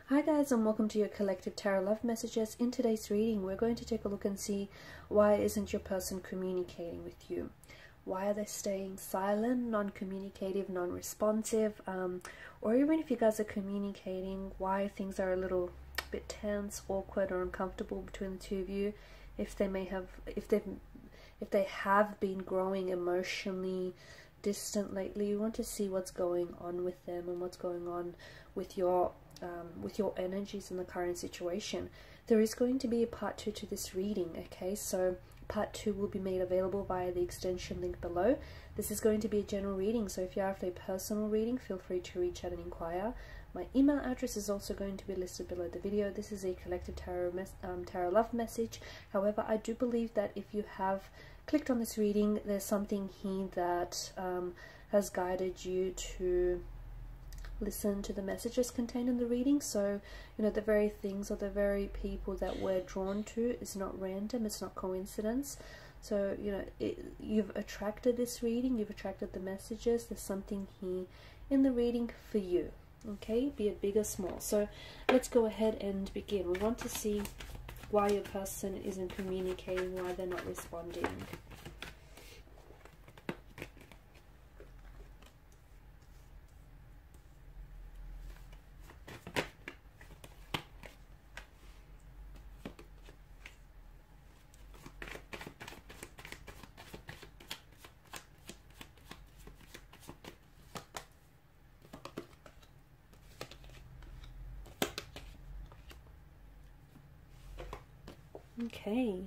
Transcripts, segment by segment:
Hi guys, and welcome to your collective tarot love messages. In today's reading, we're going to take a look and see why isn't your person communicating with you? Why are they staying silent, non-communicative, non-responsive? Or even if you guys are communicating, why things are a little bit tense, awkward, or uncomfortable between the two of you? If they have been growing emotionally distant lately, you want to see what's going on with them and what's going on with your energies in the current situation. There is going to be a part 2 to this reading, okay? So part 2 will be made available via the extension link below. This is going to be a general reading, so if you're after a personal reading, feel free to reach out and inquire. My email address is also going to be listed below the video. This is a collective tarot love message. However, I do believe that if you have clicked on this reading, there's something here that has guided you to listen to the messages contained in the reading. So, you know, the very things or the very people that we're drawn to is not random, it's not coincidence. So, you know, you've attracted this reading, you've attracted the messages. There's something here in the reading for you, okay? Be it big or small. So let's go ahead and begin. We want to see why your person isn't communicating, why they're not responding. Okay.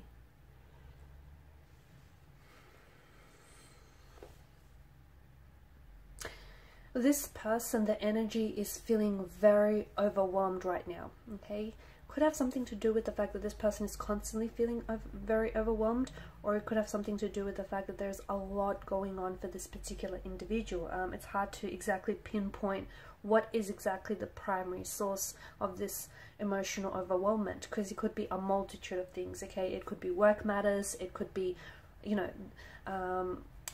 This person, the energy is feeling very overwhelmed right now, okay? Could have something to do with the fact that this person is constantly feeling very overwhelmed, or it could have something to do with the fact that there's a lot going on for this particular individual. It's hard to exactly pinpoint what is exactly the primary source of this emotional overwhelmment, because it could be a multitude of things, okay? It could be work matters, it could be, you know,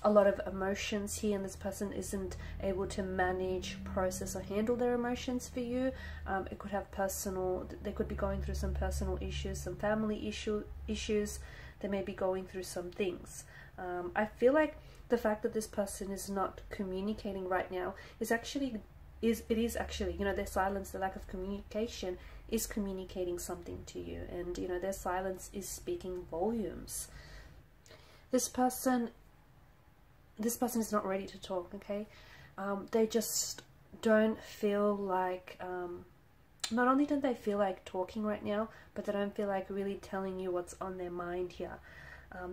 a lot of emotions here, and this person isn't able to manage, process, or handle their emotions for you. It could have they could be going through some personal issues, some family issues. They may be going through some things. I feel like the fact that this person is not communicating right now is actually, you know, their silence, the lack of communication is communicating something to you, and you know, their silence is speaking volumes. This person is not ready to talk, okay? They just don't feel like, not only don't they feel like talking right now, but they don't feel like really telling you what's on their mind here.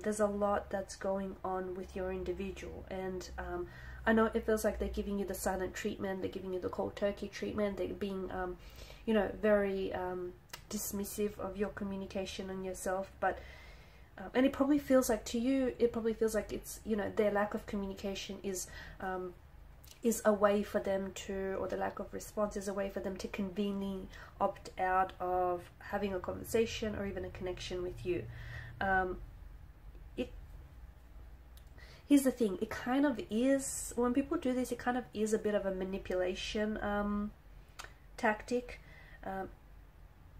There's a lot that's going on with your individual, and I know it feels like they're giving you the silent treatment, they're giving you the cold turkey treatment, they're being, you know, very dismissive of your communication and yourself, but and it probably feels like to you, it probably feels like it's, you know, their lack of communication is a way for them to, or the lack of response is a way for them to conveniently opt out of having a conversation or even a connection with you. Here's the thing, it kind of is, when people do this, it kind of is a bit of a manipulation tactic.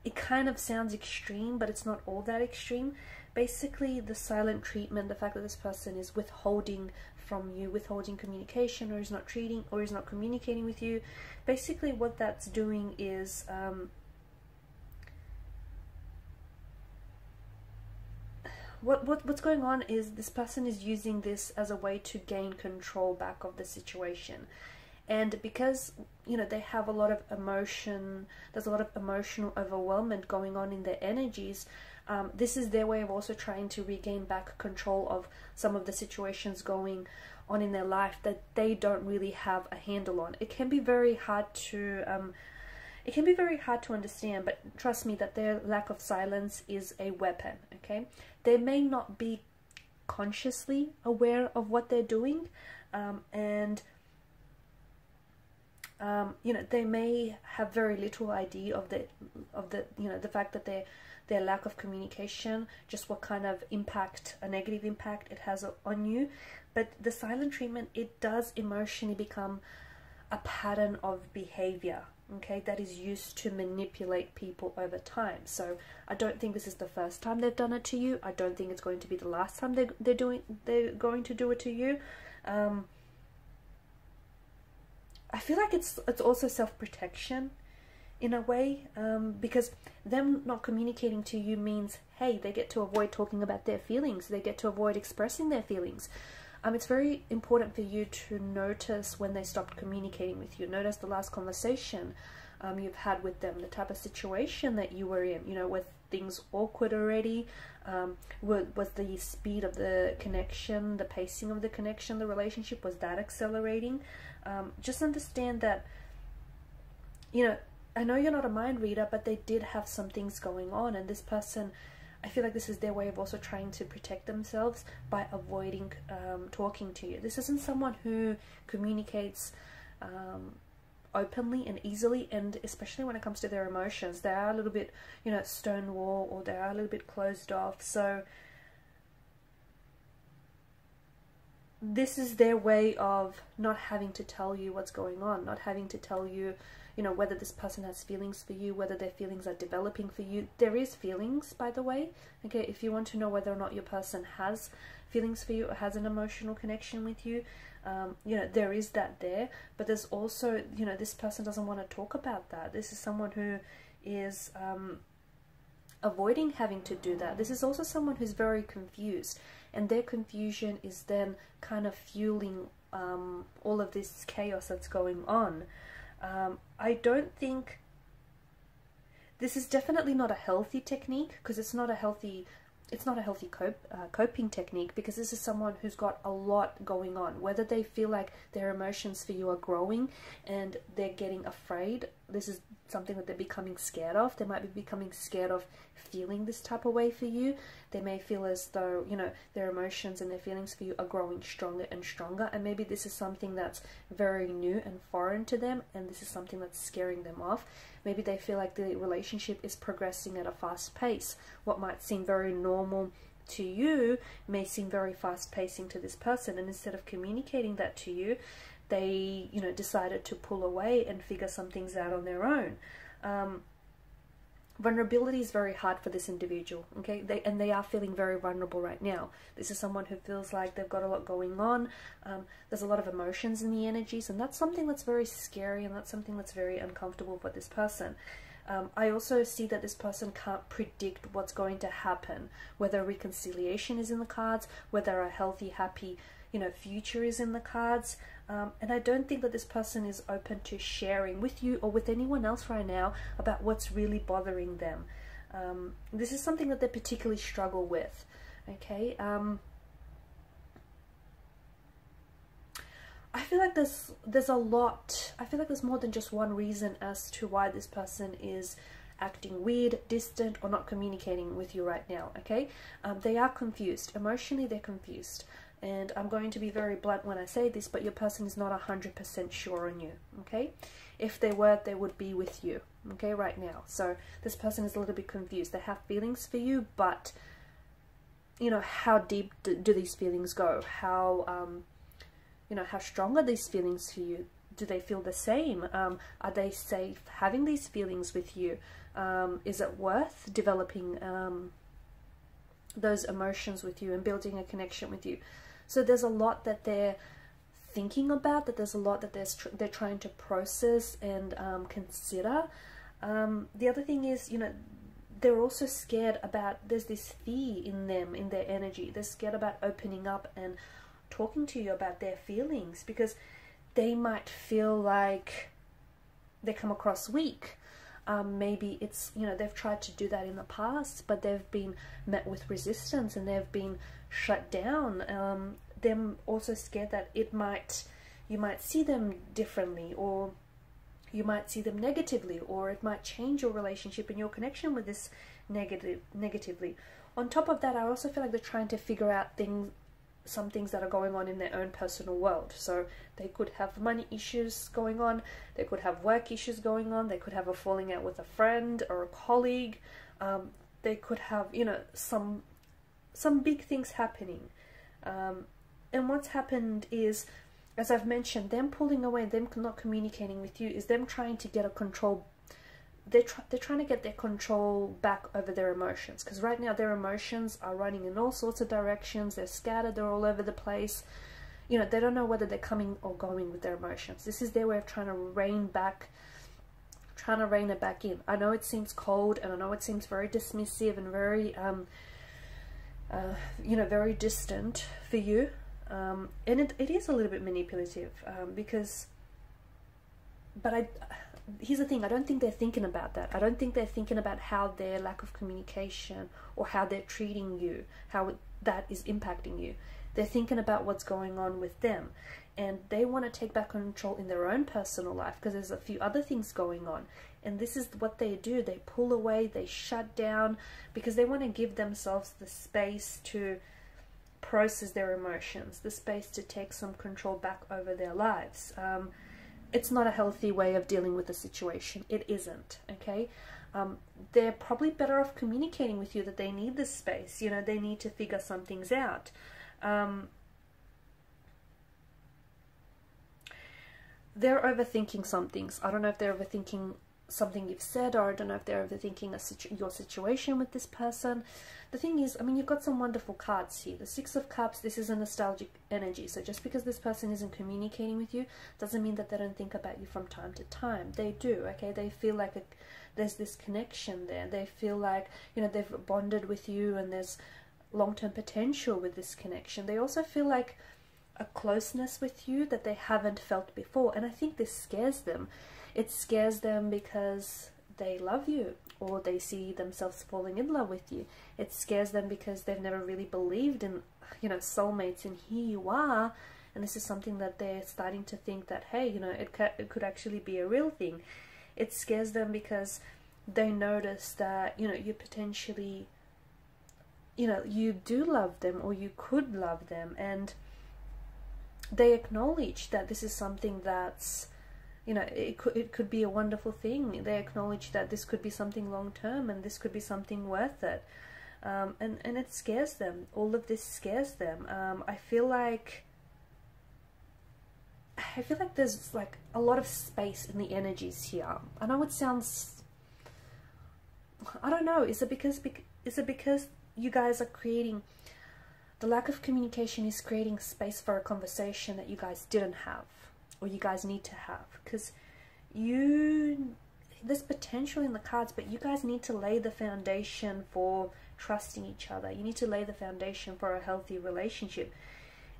It kind of sounds extreme, but it's not all that extreme. Basically, the silent treatment, the fact that this person is withholding from you, withholding communication, or is not treating, or is not communicating with you, basically what that's doing is what's going on is this person is using this as a way to gain control back of the situation. And because, you know, they have a lot of emotion, there's a lot of emotional overwhelmment going on in their energies, this is their way of also trying to regain back control of some of the situations going on in their life that they don't really have a handle on. It can be very hard to understand, but trust me that their lack of silence is a weapon, okay? They may not be consciously aware of what they're doing, and you know, they may have very little idea of the you know, the fact that their lack of communication, just what kind of impact, a negative impact it has on you. But the silent treatment, it does emotionally become a pattern of behavior, okay, that is used to manipulate people over time. So I don't think this is the first time they've done it to you. I don't think it's going to be the last time they're going to do it to you. I feel like it's also self-protection in a way, because them not communicating to you means, hey, they get to avoid talking about their feelings. They get to avoid expressing their feelings. It's very important for you to notice when they stopped communicating with you. Notice the last conversation you've had with them, the type of situation that you were in. You know, were things awkward already? Was the speed of the connection, the pacing of the connection, the relationship, was that accelerating? Just understand that, you know, I know you're not a mind reader, but they did have some things going on, and this person, I feel like this is their way of also trying to protect themselves by avoiding talking to you. This isn't someone who communicates openly and easily, and especially when it comes to their emotions. They are a little bit, you know, stonewall, or they are a little bit closed off. So this is their way of not having to tell you what's going on, not having to tell you, you know, whether this person has feelings for you, whether their feelings are developing for you. There is feelings, by the way, okay? If you want to know whether or not your person has feelings for you or has an emotional connection with you, you know, there is that there. But there's also, you know, this person doesn't want to talk about that. This is someone who is avoiding having to do that. This is also someone who's very confused, and their confusion is then kind of fueling all of this chaos that's going on. I don't think this is definitely not a healthy technique, because it's not a healthy coping technique, because this is someone who's got a lot going on. Whether they feel like their emotions for you are growing and they're getting afraid, this is something that they're becoming scared of. They might be becoming scared of feeling this type of way for you. They may feel as though, you know, their emotions and their feelings for you are growing stronger and stronger, and maybe this is something that's very new and foreign to them, and this is something that's scaring them off. Maybe they feel like the relationship is progressing at a fast pace. What might seem very normal to you may seem very fast pacing to this person, and instead of communicating that to you, they, you know, decided to pull away and figure some things out on their own. Vulnerability is very hard for this individual, okay? They are feeling very vulnerable right now. This is someone who feels like they've got a lot going on. There's a lot of emotions in the energies, and that's something that's very scary, and that's something that's very uncomfortable for this person. I also see that this person can't predict what's going to happen, whether reconciliation is in the cards, whether a healthy, happy, you know, future is in the cards. And I don't think that this person is open to sharing with you or with anyone else right now about what's really bothering them. This is something that they particularly struggle with, okay? I feel like there's a lot. I feel like there's more than just one reason as to why this person is acting weird, distant, or not communicating with you right now, okay? They are confused. Emotionally, they're confused. And I'm going to be very blunt when I say this, but your person is not 100% sure on you, okay? If they were, they would be with you, okay, right now. So this person is a little bit confused. They have feelings for you, but, you know, how deep do these feelings go? How, you know, how strong are these feelings for you? Do they feel the same? Are they safe having these feelings with you? Is it worth developing those emotions with you and building a connection with you? So there's a lot that they're thinking about, that there's a lot that they're trying to process and consider. The other thing is, you know, they're also scared about, there's this fear in them, in their energy. They're scared about opening up and talking to you about their feelings, because they might feel like they come across weak. Maybe it's, you know, they've tried to do that in the past, but they've been met with resistance and they've been shut down. Them also scared that you might see them differently, or you might see them negatively, or it might change your relationship and your connection with this negatively. On top of that, I also feel like they're trying to figure out some things that are going on in their own personal world. So they could have money issues going on, they could have work issues going on, they could have a falling out with a friend or a colleague, they could have, you know, some big things happening. And what's happened is as I've mentioned, them pulling away, them not communicating with you, is them trying to get a control. They're trying to get their control back over their emotions, because right now their emotions are running in all sorts of directions. They're scattered, they're all over the place. You know, they don't know whether they're coming or going with their emotions. This is their way of trying to rein it back in. I know it seems cold, and I know it seems very dismissive and very you know, very distant for you, and it is a little bit manipulative, because, but here's the thing, I don't think they're thinking about that. I don't think they're thinking about how their lack of communication or how they're treating you, how that is impacting you. They're thinking about what's going on with them, and they want to take back control in their own personal life, because there's a few other things going on. And this is what they do. They pull away, they shut down, because they want to give themselves the space to process their emotions, the space to take some control back over their lives. It's not a healthy way of dealing with the situation. It isn't, okay? They're probably better off communicating with you that they need this space. You know, they need to figure some things out. They're overthinking some things. I don't know if they're overthinking something you've said, or I don't know if they're overthinking your situation with this person. The thing is, I mean, you've got some wonderful cards here. The Six of Cups, this is a nostalgic energy. So just because this person isn't communicating with you doesn't mean that they don't think about you from time to time. They do, okay? They feel like there's this connection there. They feel like, you know, they've bonded with you, and there's long-term potential with this connection. They also feel like a closeness with you that they haven't felt before, and I think this scares them. It scares them because they love you, or they see themselves falling in love with you. It scares them because they've never really believed in, you know, soulmates, and here you are, and this is something that they're starting to think that, hey, you know, it could actually be a real thing. It scares them because they notice that, you know, you potentially, you know, you do love them, or you could love them, and they acknowledge that this is something that's, you know, it could be a wonderful thing. They acknowledge that this could be something long term, and this could be something worth it, and it scares them. All of this scares them. I feel like there's like a lot of space in the energies here. I know it sounds, I don't know, is it because you guys are creating, the lack of communication is creating space for a conversation that you guys didn't have, or you guys need to have, because there's potential in the cards, but you guys need to lay the foundation for trusting each other. You need to lay the foundation for a healthy relationship,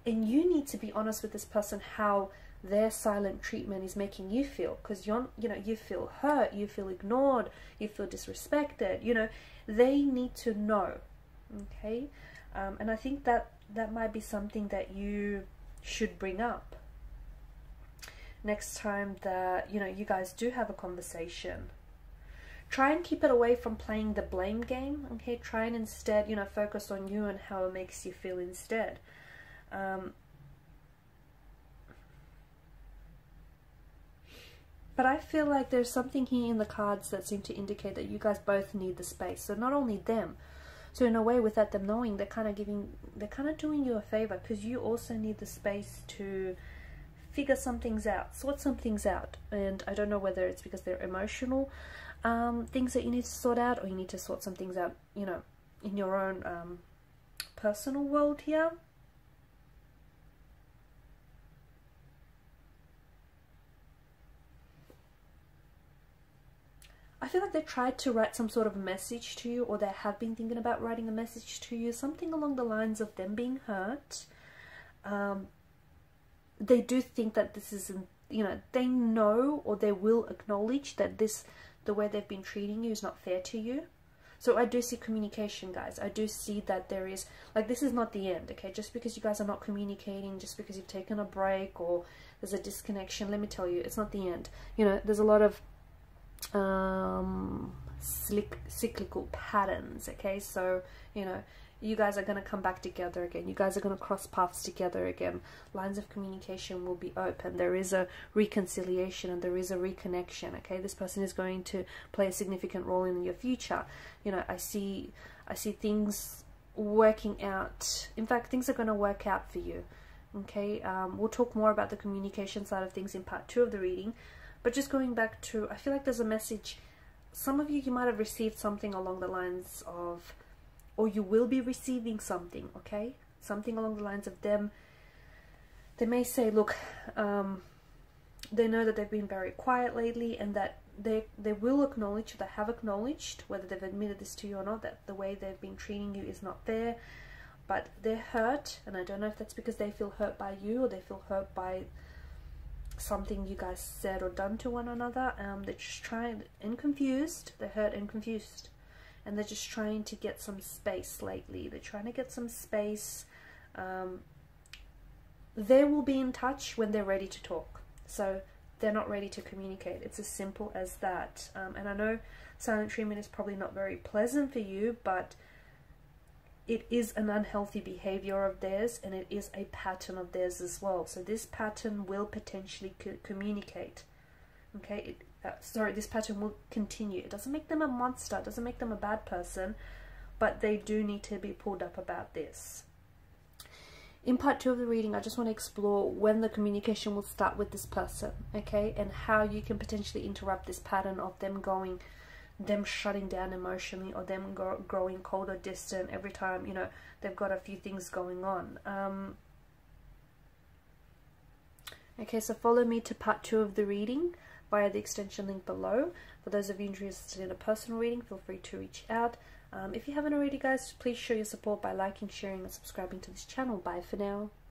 and you need to be honest with this person how their silent treatment is making you feel, because you know, you feel hurt, you feel ignored, you feel disrespected. You know, they need to know, okay? And I think that might be something that you should bring up next time that, you know, you guys do have a conversation. Try and keep it away from playing the blame game, okay? Try and instead, you know, focus on you and how it makes you feel instead. But I feel like there's something here in the cards that seem to indicate that you guys both need the space. So not only them, so in a way, without them knowing, they're kind of doing you a favor, because you also need the space to figure some things out, sort some things out. And I don't know whether it's because they're emotional things that you need to sort out, or you need to sort some things out, you know, in your own personal world here. I feel like they tried to write some sort of message to you, or they have been thinking about writing a message to you, something along the lines of them being hurt. They do think that this is, you know, they know, or they will acknowledge that the way they've been treating you is not fair to you. So I do see communication, guys. I do see that there is, like, this is not the end, okay? Just because you guys are not communicating, just because you've taken a break or there's a disconnection, let me tell you, it's not the end. You know, there's a lot of cyclical patterns, okay? So, you know, you guys are going to come back together again. You guys are going to cross paths together again. Lines of communication will be open. There is a reconciliation, and there is a reconnection, okay? This person is going to play a significant role in your future. You know, I see things working out. In fact, things are going to work out for you. Okay, we'll talk more about the communication side of things in part 2 of the reading. But just going back to, I feel like there's a message. Some of you might have received something along the lines of, or you will be receiving something, okay? Something along the lines of them. They may say, look, they know that they've been very quiet lately, and that they will acknowledge, they have acknowledged, whether they've admitted this to you or not, that the way they've been treating you is not fair. But they're hurt, and I don't know if that's because they feel hurt by you, or they feel hurt by something you guys said or done to one another. They're just trying, and confused. They're hurt and confused, and they're just trying to get some space lately. They're trying to get some space. They will be in touch when they're ready to talk. So they're not ready to communicate. It's as simple as that. And I know silent treatment is probably not very pleasant for you, but it is an unhealthy behavior of theirs, and it is a pattern of theirs as well. So this pattern will potentially communicate. Okay, this pattern will continue. It doesn't make them a monster, it doesn't make them a bad person, but they do need to be pulled up about this. In part 2 of the reading, I just want to explore when the communication will start with this person, okay, and how you can potentially interrupt this pattern of them shutting down emotionally, or them growing cold or distant every time, you know, they've got a few things going on. Okay, so follow me to part 2 of the reading via the extension link below. For those of you interested in a personal reading, feel free to reach out. If you haven't already, guys, please show your support by liking, sharing, and subscribing to this channel. Bye for now.